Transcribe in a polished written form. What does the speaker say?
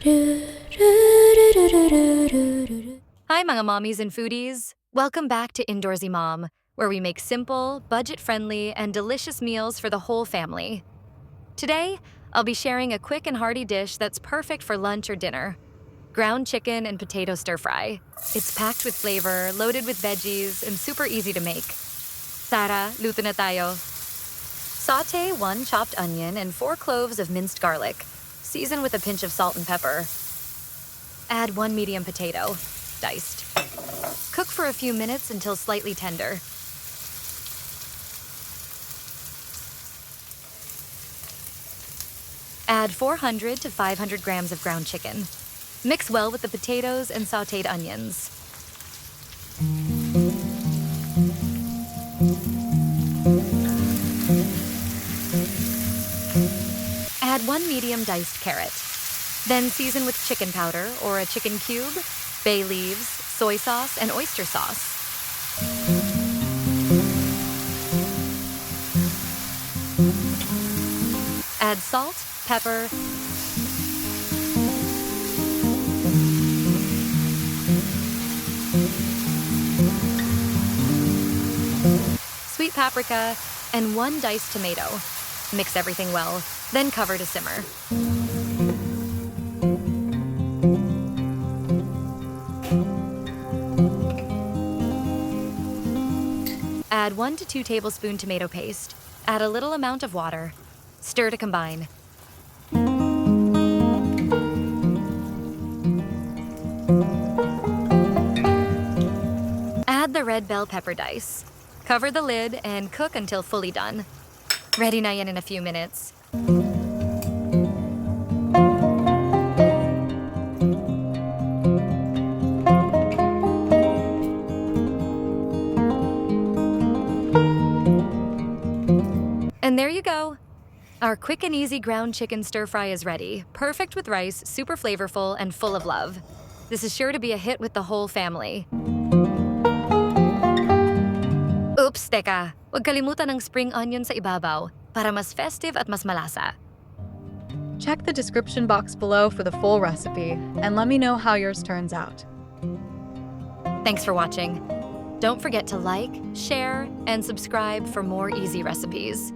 Hi mga mommies and foodies! Welcome back to Indoorsy Mom, where we make simple, budget-friendly, and delicious meals for the whole family. Today, I'll be sharing a quick and hearty dish that's perfect for lunch or dinner. Ground chicken and potato stir-fry. It's packed with flavor, loaded with veggies, and super easy to make. Tara, luto na tayo. Sauté 1 chopped onion and 4 cloves of minced garlic. Season with a pinch of salt and pepper. Add 1 medium potato, diced. Cook for a few minutes until slightly tender. Add 400 to 500 grams of ground chicken. Mix well with the potatoes and sautéed onions. Add 1 medium diced carrot. Then season with chicken powder or a chicken cube, bay leaves, soy sauce, and oyster sauce. Add salt, pepper, sweet paprika, and 1 diced tomato. Mix everything well, then cover to simmer. Add 1 to 2 tablespoons tomato paste. Add a little amount of water. Stir to combine. Add the red bell pepper dice. Cover the lid and cook until fully done. Ready na yan in a few minutes. And there you go. Our quick and easy ground chicken stir-fry is ready. Perfect with rice, super flavorful, and full of love. This is sure to be a hit with the whole family. Oops, teka. Huwag kalimutan ng spring onion sa ibabaw para mas festive at mas malasa. Check the description box below for the full recipe, and let me know how yours turns out. Thanks for watching. Don't forget to like, share, and subscribe for more easy recipes.